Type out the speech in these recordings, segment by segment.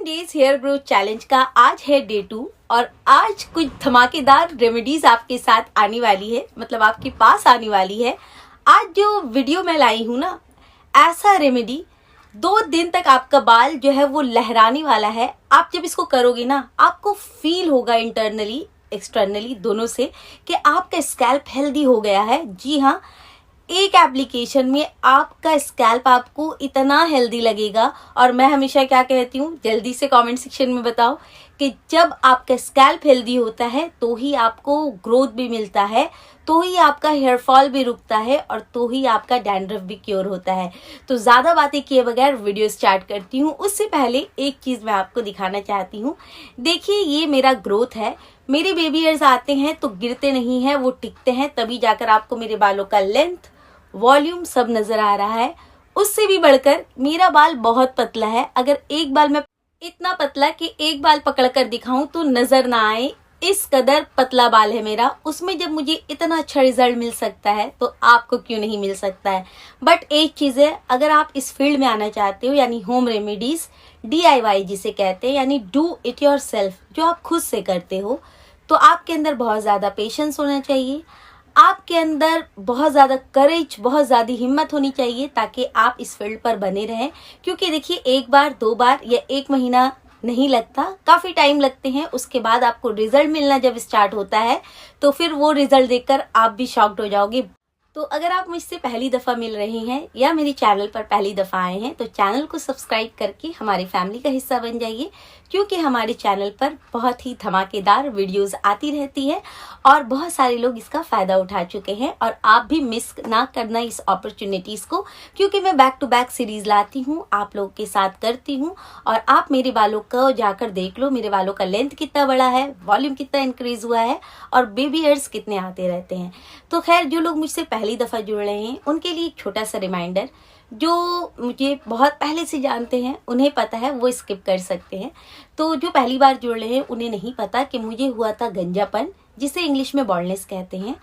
Days hair growth challenge का आज है डे 2 और आज कुछ धमाकेदार रेमेडीज आपके साथ आने वाली है, मतलब आपके पास आने वाली है। आज जो वीडियो मैं लाई हूँ ना, ऐसा रेमेडी 2 दिन तक आपका बाल जो है वो लहराने वाला है। आप जब इसको करोगे ना, आपको फील होगा इंटरनली एक्सटर्नली दोनों से कि आपका स्कैल्प हेल्दी हो गया है। जी हाँ, एक एप्लीकेशन में आपका स्कैल्प आपको इतना हेल्दी लगेगा। और मैं हमेशा क्या कहती हूँ, जल्दी से कमेंट सेक्शन में बताओ कि जब आपका स्कैल्प हेल्दी होता है तो ही आपको ग्रोथ भी मिलता है, तो ही आपका हेयर फॉल भी रुकता है और तो ही आपका डैंड्रफ भी क्योर होता है। तो ज़्यादा बातें किए बगैर वीडियो स्टार्ट करती हूँ। उससे पहले एक चीज़ मैं आपको दिखाना चाहती हूँ। देखिए, ये मेरा ग्रोथ है। मेरे बेबी हेयर्स आते हैं तो गिरते नहीं हैं, वो टिकते हैं, तभी जाकर आपको मेरे बालों का लेंथ, वॉल्यूम सब नजर आ रहा है। उससे भी बढ़कर मेरा बाल बहुत पतला है। अगर एक बाल मैं इतना पतला कि एक बाल पकड़कर दिखाऊं तो नजर ना आए, इस कदर पतला बाल है मेरा। उसमें जब मुझे इतना अच्छा रिजल्ट मिल सकता है तो आपको क्यों नहीं मिल सकता है। बट एक चीज है, अगर आप इस फील्ड में आना चाहते हो, यानी होम रेमेडीज, DIY जिसे कहते हैं, यानी डू इट योर सेल्फ, जो आप खुद से करते हो, तो आपके अंदर बहुत ज्यादा पेशेंस होना चाहिए। आपके अंदर बहुत ज़्यादा करेज, बहुत ज़्यादा हिम्मत होनी चाहिए ताकि आप इस फील्ड पर बने रहें। क्योंकि देखिए, एक बार 2 बार या 1 महीना नहीं लगता, काफ़ी टाइम लगते हैं। उसके बाद आपको रिजल्ट मिलना जब स्टार्ट होता है तो फिर वो रिजल्ट देखकर आप भी शॉक्ड हो जाओगे। तो अगर आप मुझसे पहली दफ़ा मिल रहे हैं या मेरे चैनल पर पहली दफ़ा आए हैं तो चैनल को सब्सक्राइब करके हमारी फैमिली का हिस्सा बन जाइए, क्योंकि हमारे चैनल पर बहुत ही धमाकेदार वीडियोस आती रहती है और बहुत सारे लोग इसका फ़ायदा उठा चुके हैं। और आप भी मिस ना करना इस अपॉर्चुनिटीज़ को, क्योंकि मैं बैक टू बैक सीरीज़ लाती हूँ, आप लोग के साथ करती हूँ। और आप मेरे बालों को जाकर देख लो, मेरे बालों का लेंथ कितना बड़ा है, वॉल्यूम कितना इंक्रीज़ हुआ है और बेबी हेयर्स कितने आते रहते हैं। तो खैर, जो लोग मुझसे पहली दफ़ा जुड़ रहे हैं उनके लिए एक छोटा सा रिमाइंडर, जो मुझे बहुत पहले से जानते हैं उन्हें पता है, वो स्किप कर सकते हैं। तो जो पहली बार जुड़ रहे हैं उन्हें नहीं पता कि मुझे हुआ था गंजापन, जिसे इंग्लिश में बॉल्डनेस कहते हैं।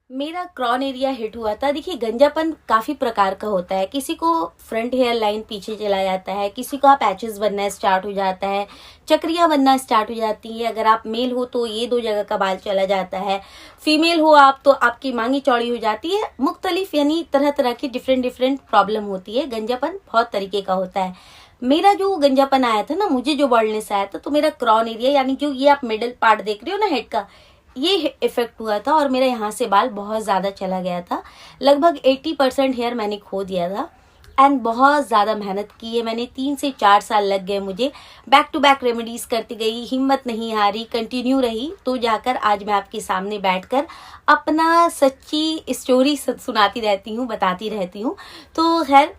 मेरा क्रॉन एरिया हिट हुआ था। देखिए, गंजापन काफ़ी प्रकार का होता है। किसी को फ्रंट हेयर लाइन पीछे चला जाता है, किसी को पैचेस बनना स्टार्ट हो जाता है, चक्रियाँ बनना स्टार्ट हो जाती है। अगर आप मेल हो तो ये 2 जगह का बाल चला जाता है, फीमेल हो आप तो आपकी मांगी चौड़ी हो जाती है। मुख्तलिफ यानी तरह तरह की डिफरेंट प्रॉब्लम होती है। गंजापन बहुत तरीके का होता है। मेरा जो गंजापन आया था ना, मुझे जो बॉल्डनेस आया था, तो मेरा क्रॉन एरिया यानी जो ये आप मिडिल पार्ट देख रहे हो ना हेड का, ये इफेक्ट हुआ था और मेरा यहाँ से बाल बहुत ज़्यादा चला गया था। लगभग 80% हेयर मैंने खो दिया था। एंड बहुत ज़्यादा मेहनत की है मैंने, 3 से 4 साल लग गए मुझे। बैक टू बैक रेमेडीज़ करती गई, हिम्मत नहीं हारी, कंटिन्यू रही, तो जाकर आज मैं आपके सामने बैठकर अपना सच्ची स्टोरी सुनाती रहती हूँ, बताती रहती हूँ। तो खैर,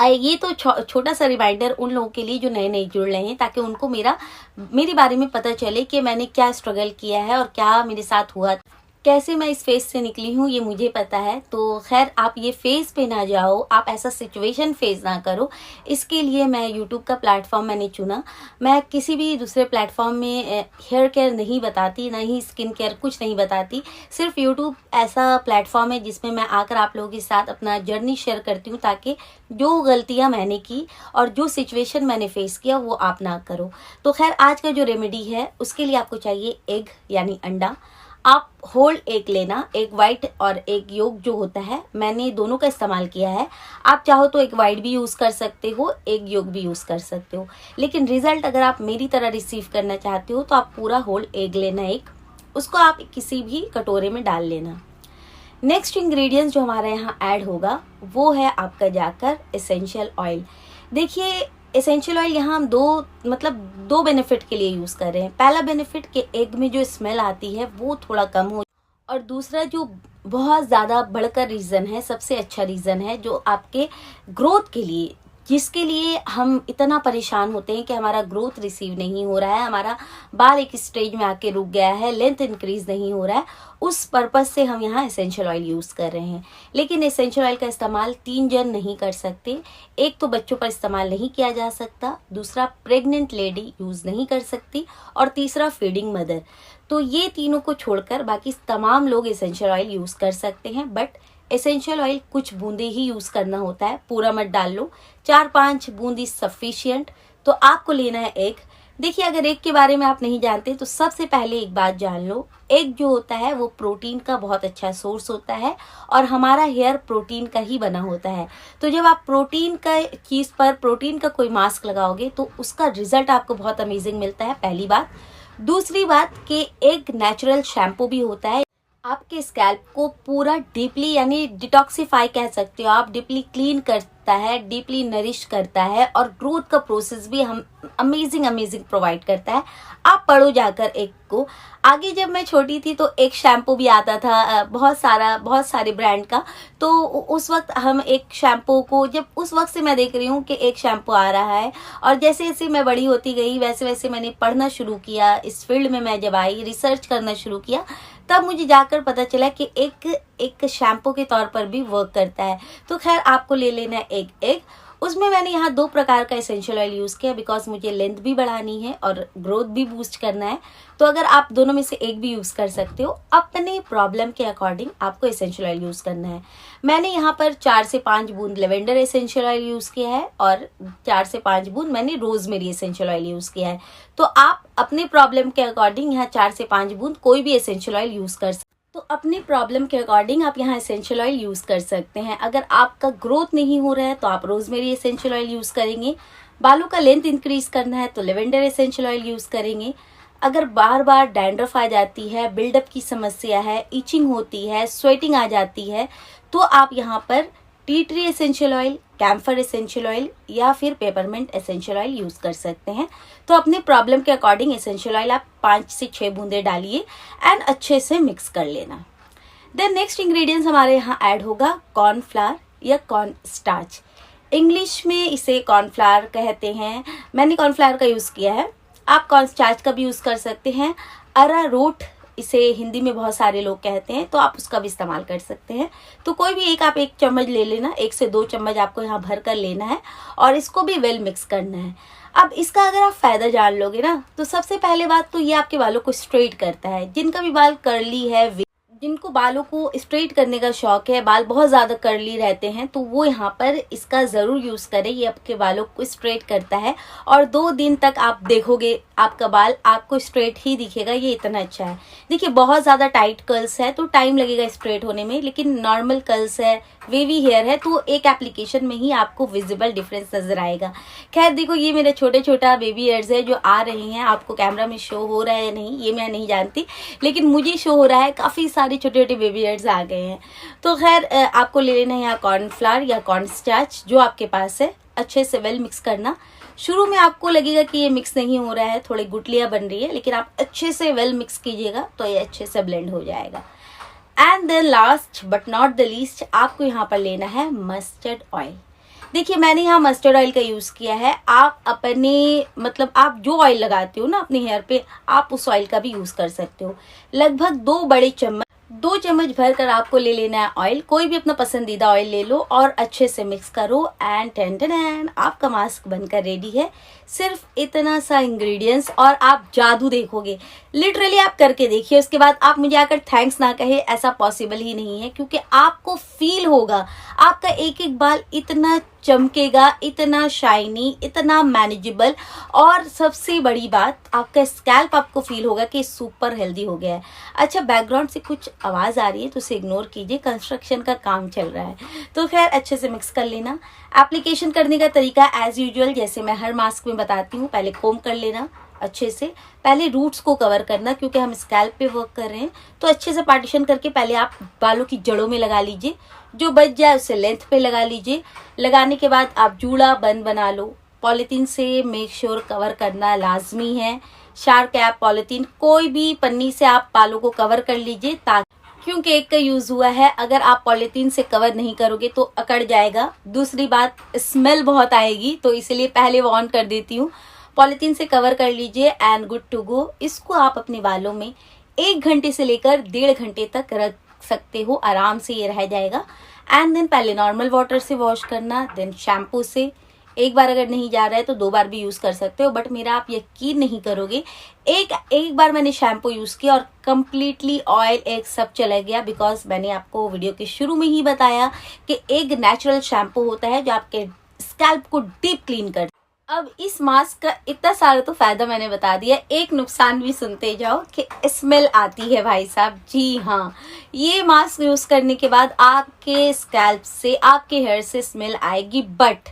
ये तो छोटा सा रिमाइंडर उन लोगों के लिए जो नए नए जुड़ रहे हैं, ताकि उनको मेरे बारे में पता चले कि मैंने क्या स्ट्रगल किया है और क्या मेरे साथ हुआ, कैसे मैं इस फेज से निकली हूँ, ये मुझे पता है। तो खैर, आप ये फेज पे ना जाओ, आप ऐसा सिचुएशन फेस ना करो। इसके लिए मैं यूट्यूब का प्लेटफॉर्म मैंने चुना। मैं किसी भी दूसरे प्लेटफॉर्म में हेयर केयर नहीं बताती, ना ही स्किन केयर, कुछ नहीं बताती। सिर्फ यूट्यूब ऐसा प्लेटफॉर्म है जिसमें मैं आकर आप लोगों के साथ अपना जर्नी शेयर करती हूँ, ताकि जो गलतियाँ मैंने की और जो सिचुएशन मैंने फेस किया वो आप ना करो। तो खैर, आज का जो रेमेडी है उसके लिए आपको चाहिए एग यानी अंडा। आप होल एग लेना, एक वाइट और एक योक जो होता है, मैंने दोनों का इस्तेमाल किया है। आप चाहो तो एक वाइट भी यूज़ कर सकते हो, एक योक भी यूज़ कर सकते हो, लेकिन रिजल्ट अगर आप मेरी तरह रिसीव करना चाहते हो तो आप पूरा होल एग लेना एक, उसको आप किसी भी कटोरे में डाल लेना। नेक्स्ट इंग्रेडिएंट्स जो हमारे यहाँ ऐड होगा वो है आपका जाकर एसेंशियल ऑयल। देखिए, एसेंशियल ऑयल यहाँ हम दो बेनिफिट के लिए यूज़ कर रहे हैं। पहला बेनिफिट कि एग में जो स्मेल आती है वो थोड़ा कम हो, और दूसरा जो बहुत ज़्यादा बढ़कर रीज़न है, सबसे अच्छा रीज़न है, जो आपके ग्रोथ के लिए, जिसके लिए हम इतना परेशान होते हैं कि हमारा ग्रोथ रिसीव नहीं हो रहा है, हमारा बाल एक स्टेज में आके रुक गया है, लेंथ इंक्रीज नहीं हो रहा है, उस पर्पस से हम यहाँ एसेंशियल ऑयल यूज़ कर रहे हैं। लेकिन एसेंशियल ऑयल का इस्तेमाल 3 जन नहीं कर सकते। एक तो बच्चों पर इस्तेमाल नहीं किया जा सकता, दूसरा प्रेग्नेंट लेडी यूज़ नहीं कर सकती, और तीसरा फीडिंग मदर। तो ये तीनों को छोड़कर बाकी तमाम लोग एसेंशियल ऑयल यूज़ कर सकते हैं। बट एसेंशियल ऑयल कुछ बूंदे ही यूज़ करना होता है, पूरा मत डाल लो, 4-5 बूंद इज सफिशियंट। तो आपको लेना है एग। देखिए, अगर एग के बारे में आप नहीं जानते तो सबसे पहले एक बात जान लो, एग जो होता है वो प्रोटीन का बहुत अच्छा सोर्स होता है और हमारा हेयर प्रोटीन का ही बना होता है। तो जब आप प्रोटीन का चीज़ पर प्रोटीन का कोई मास्क लगाओगे तो उसका रिजल्ट आपको बहुत अमेजिंग मिलता है, पहली बात। दूसरी बात कि एग नेचुरल शैम्पू भी होता है, आपके स्कैल्प को पूरा डीपली यानी डिटॉक्सिफाई कह सकते हो आप, डीपली क्लीन करता है, डीपली नरिश करता है और ग्रोथ का प्रोसेस भी हम अमेजिंग प्रोवाइड करता है। आप पढ़ो जाकर एक को। आगे जब मैं छोटी थी तो एक शैम्पू भी आता था बहुत सारे ब्रांड का, तो उस वक्त हम एक शैम्पू को, जब उस वक्त से मैं देख रही हूँ कि एक शैम्पू आ रहा है और जैसे जैसे मैं बड़ी होती गई वैसे वैसे मैंने पढ़ना शुरू किया, इस फील्ड में मैं जब आई, रिसर्च करना शुरू किया, तब मुझे जाकर पता चला कि एक शैम्पू के तौर पर भी वर्क करता है। तो खैर आपको ले लेना है एग। उसमें मैंने यहाँ 2 प्रकार का एसेंशियल ऑयल यूज़ किया बिकॉज मुझे लेंथ भी बढ़ानी है और ग्रोथ भी बूस्ट करना है। तो अगर आप दोनों में से एक भी यूज़ कर सकते हो, अपने प्रॉब्लम के अकॉर्डिंग आपको एसेंशियल ऑयल यूज़ करना है। मैंने यहाँ पर 4 से 5 बूंद लेवेंडर एसेंशियल ऑयल यूज़ किया है और 4 से 5 बूंद मैंने रोजमेरी एसेंशियल ऑयल यूज़ किया है। तो आप अपने प्रॉब्लम के अकॉर्डिंग यहाँ 4 से 5 बूंद कोई भी एसेंशियल ऑयल यूज़ कर सकते हैं। तो अपने प्रॉब्लम के अकॉर्डिंग आप यहाँ एसेंशियल ऑयल यूज़ कर सकते हैं। अगर आपका ग्रोथ नहीं हो रहा है तो आप रोजमेरी एसेंशियल ऑयल यूज़ करेंगे। बालों का लेंथ इंक्रीज करना है तो लेवेंडर एसेंशियल ऑयल यूज़ करेंगे। अगर बार बार डैंड्रफ आ जाती है, बिल्डअप की समस्या है, इचिंग होती है, स्वेटिंग आ जाती है, तो आप यहाँ पर tea tree essential oil, camphor essential oil या फिर पेपरमिंट एसेंशियल ऑयल यूज़ कर सकते हैं। तो अपने प्रॉब्लम के अकॉर्डिंग एसेंशियल ऑयल आप 5 से 6 बूंदे डालिए एंड अच्छे से मिक्स कर लेना। देन नेक्स्ट इंग्रेडिएंट्स हमारे यहाँ ऐड होगा कॉर्नफ्लावर या कॉर्न स्टार्च। इंग्लिश में इसे कॉर्नफ्लावर कहते हैं, मैंने कॉर्नफ्लावर का यूज़ किया है। आप कॉर्न स्टार्च का भी यूज़ कर सकते हैं। अरारोट इसे हिंदी में बहुत सारे लोग कहते हैं, तो आप उसका भी इस्तेमाल कर सकते हैं। तो कोई भी आप 1 चम्मच ले लेना, 1 से 2 चम्मच आपको यहाँ भर कर लेना है और इसको भी वेल मिक्स करना है। अब इसका अगर आप फ़ायदा जान लोगे ना, तो सबसे पहले बात तो ये आपके बालों को स्ट्रेट करता है। जिनका भी बाल कर्ली है, जिनको बालों को स्ट्रेट करने का शौक है, बाल बहुत ज़्यादा कर्ली रहते हैं, तो वो यहाँ पर इसका ज़रूर यूज़ करें। ये आपके बालों को स्ट्रेट करता है और 2 दिन तक आप देखोगे आपका बाल आपको स्ट्रेट ही दिखेगा। ये इतना अच्छा है। देखिए, बहुत ज़्यादा टाइट कर्ल्स है तो टाइम लगेगा स्ट्रेट होने में, लेकिन नॉर्मल कर्ल्स है, वेवी हेयर है, तो एक एप्लीकेशन में ही आपको विजिबल डिफरेंस नजर आएगा। खैर देखो, ये मेरे छोटा बेबी हेयर्स है जो आ रहे हैं। आपको कैमरा में शो हो रहा है या नहीं ये मैं नहीं जानती, लेकिन मुझे शो हो रहा है, काफ़ी सारे छोटे बेबी हेयर्स आ गए हैं। तो खैर आपको ले लेना है यहाँ कॉर्नफ्लावर या कॉर्न स्टार्च जो आपके पास है। अच्छे से वेल मिक्स करना। शुरू में आपको लगेगा कि ये मिक्स नहीं हो रहा है, थोड़ी गुठलियाँ बन रही है, लेकिन आप अच्छे से वेल मिक्स कीजिएगा तो ये अच्छे से ब्लेंड हो जाएगा। And then last but not the least आपको यहाँ पर लेना है मस्टर्ड ऑयल। देखिए, मैंने यहाँ मस्टर्ड ऑयल का यूज़ किया है। आप अपने आप जो ऑयल लगाते हो ना अपने हेयर पे, आप उस ऑयल का भी यूज़ कर सकते हो। लगभग 2 चम्मच भर कर आपको ले लेना है ऑयल। कोई भी अपना पसंदीदा ऑयल ले लो और अच्छे से मिक्स करो एंड टेन आपका मास्क बनकर रेडी है। सिर्फ इतना सा इंग्रेडिएंट्स और आप जादू देखोगे। लिटरली आप करके देखिए, उसके बाद आप मुझे आकर थैंक्स ना कहे, ऐसा पॉसिबल ही नहीं है, क्योंकि आपको फील होगा आपका एक बाल इतना चमकेगा, इतना शाइनी, इतना मैनेजेबल, और सबसे बड़ी बात आपका स्कैल्प आपको फील होगा कि सुपर हेल्दी हो गया है। अच्छा, बैकग्राउंड से कुछ आवाज़ आ रही है तो उसे इग्नोर कीजिए, कंस्ट्रक्शन का काम चल रहा है। तो खैर अच्छे से मिक्स कर लेना। एप्लीकेशन करने का तरीका एज यूजुअल जैसे मैं हर मास्क में बताती हूँ, पहले कोम कर लेना अच्छे से, पहले रूट्स को कवर करना क्योंकि हम स्कैल्प पे वर्क कर रहे हैं। तो अच्छे से पार्टीशन करके पहले आप बालों की जड़ों में लगा लीजिए, जो बच जाए उसे लेंथ पे लगा लीजिए। लगाने के बाद आप जूड़ा बंद बना लो। पॉलीथीन से मेक श्योर कवर करना लाजमी है। शार्क कैप, पॉलीथीन, कोई भी पन्नी से आप बालों को कवर कर लीजिए, ताकि क्योंकि एक का यूज हुआ है, अगर आप पॉलीथीन से कवर नहीं करोगे तो अकड़ जाएगा। दूसरी बात, स्मेल बहुत आएगी, तो इसलिए पहले वार्न कर देती हूँ, पॉलीथीन से कवर कर लीजिए एंड गुड टू गो। इसको आप अपने बालों में 1 घंटे से लेकर 1.5 घंटे तक रख सकते हो, आराम से ये रह जाएगा। एंड देन पहले नॉर्मल वाटर से वॉश करना, देन शैम्पू से। एक बार अगर नहीं जा रहा है तो 2 बार भी यूज़ कर सकते हो, बट मेरा आप यकीन नहीं करोगे, एक बार मैंने शैम्पू यूज़ किया और कम्प्लीटली ऑयल एक सब चला गया। बिकॉज मैंने आपको वीडियो के शुरू में ही बताया कि एक नेचुरल शैम्पू होता है जो आपके स्कैल्प को डीप क्लीन कर अब इस मास्क का इतना सारा तो फायदा मैंने बता दिया, एक नुकसान भी सुनते जाओ कि स्मेल आती है भाई साहब। जी हाँ, ये मास्क यूज करने के बाद आपके स्कैल्प से, आपके हेयर से स्मेल आएगी। बट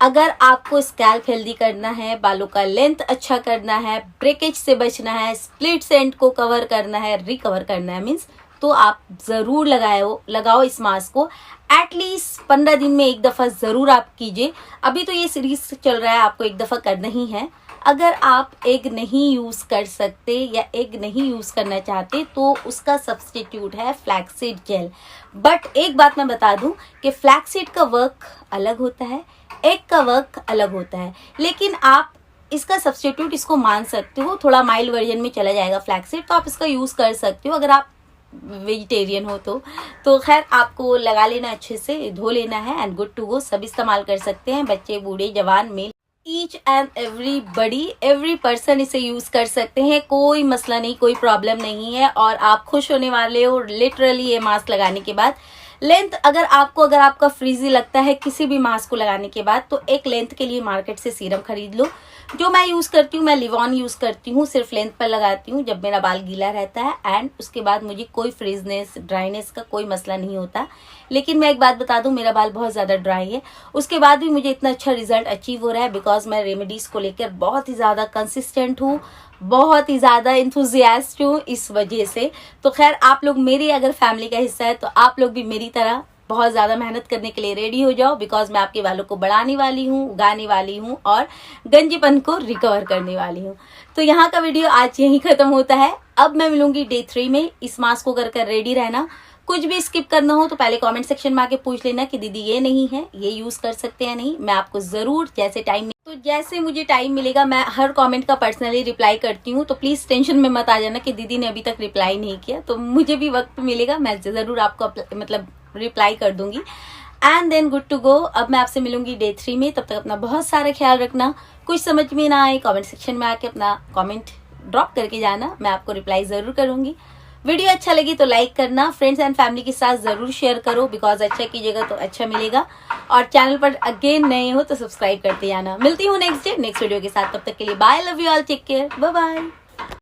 अगर आपको स्कैल्प हेल्दी करना है, बालों का लेंथ अच्छा करना है, ब्रेकेज से बचना है, स्प्लिट एंड को कवर करना है, रिकवर करना है मीन्स, तो आप जरूर लगाओ इस मास्क को। एटलीस्ट 15 दिन में एक दफा जरूर आप कीजिए। अभी तो ये सीरीज चल रहा है, आपको एक दफा करना ही है। अगर आप एग नहीं यूज कर सकते या एग नहीं यूज करना चाहते तो उसका सब्स्टिट्यूट है फ्लैक्सीड जेल। बट एक बात मैं बता दूं कि फ्लैक्सीड का वर्क अलग होता है, एग का वर्क अलग होता है, लेकिन आप इसका सब्स्टिट्यूट इसको मान सकते हो। थोड़ा माइल्ड वर्जन में चला जाएगा फ्लैक्सीड, तो आप इसका यूज कर सकते हो अगर आप वेजिटेरियन हो तो खैर आपको लगा लेना, अच्छे से धो लेना है एंड गुड टू गो। सब इस्तेमाल कर सकते हैं, बच्चे, बूढ़े, जवान, male, each and every person इसे यूज कर सकते हैं। कोई मसला नहीं, कोई प्रॉब्लम नहीं है और आप खुश होने वाले हो लिटरली ये मास्क लगाने के बाद। लेंथ अगर आपका फ्रीजी लगता है किसी भी मास्क को लगाने के बाद, तो एक लेंथ के लिए मार्केट से सीरम खरीद लो। जो मैं यूज करती हूँ, मैं लिवॉन यूज करती हूँ, सिर्फ लेंथ पर लगाती हूँ जब मेरा बाल गीला रहता है एंड उसके बाद मुझे कोई फ्रीजनेस, ड्राइनेस का कोई मसला नहीं होता। लेकिन मैं एक बात बता दूं, मेरा बाल बहुत ज्यादा ड्राई है, उसके बाद भी मुझे इतना अच्छा रिजल्ट अचीव हो रहा है बिकॉज मैं रेमेडीज को लेकर बहुत ही ज्यादा कंसिस्टेंट हूँ, बहुत ही ज्यादा इंथुजियास्ट हूँ इस वजह से। तो खैर आप लोग मेरी अगर फैमिली का हिस्सा है तो आप लोग भी मेरी तरह बहुत ज्यादा मेहनत करने के लिए रेडी हो जाओ, बिकॉज मैं आपके बालों को बढ़ाने वाली हूँ, उगाने वाली हूँ और गंजीपन को रिकवर करने वाली हूँ। तो यहाँ का वीडियो आज यहीं खत्म होता है। अब मैं मिलूंगी डे 3 में। इस मास्क को कर रेडी रहना। कुछ भी स्किप करना हो तो पहले कमेंट सेक्शन में आके पूछ लेना कि दीदी ये नहीं है, ये यूज कर सकते हैं नहीं। मैं आपको जरूर जैसे मुझे टाइम मिलेगा मैं हर कमेंट का पर्सनली रिप्लाई करती हूँ। तो प्लीज टेंशन में मत आ जाना कि दीदी ने अभी तक रिप्लाई नहीं किया, तो मुझे भी वक्त मिलेगा, मैं जरूर आपको मतलब रिप्लाई कर दूंगी। And then good to go. अब मैं आपसे मिलूंगी डे 3 में। तब तक अपना बहुत सारा ख्याल रखना। कुछ समझ में ना आए कमेंट सेक्शन में आके अपना कमेंट ड्रॉप करके जाना, मैं आपको रिप्लाई जरूर करूंगी। वीडियो अच्छा लगी तो लाइक करना, फ्रेंड्स एंड फैमिली के साथ जरूर शेयर करो, बिकॉज अच्छा कीजिएगा तो अच्छा मिलेगा। और चैनल पर अगेन नए हो तो सब्सक्राइब करते जाना। मिलती हूँ नेक्स्ट वीडियो के साथ, तब तक के लिए bye, love you all, take care, bye bye.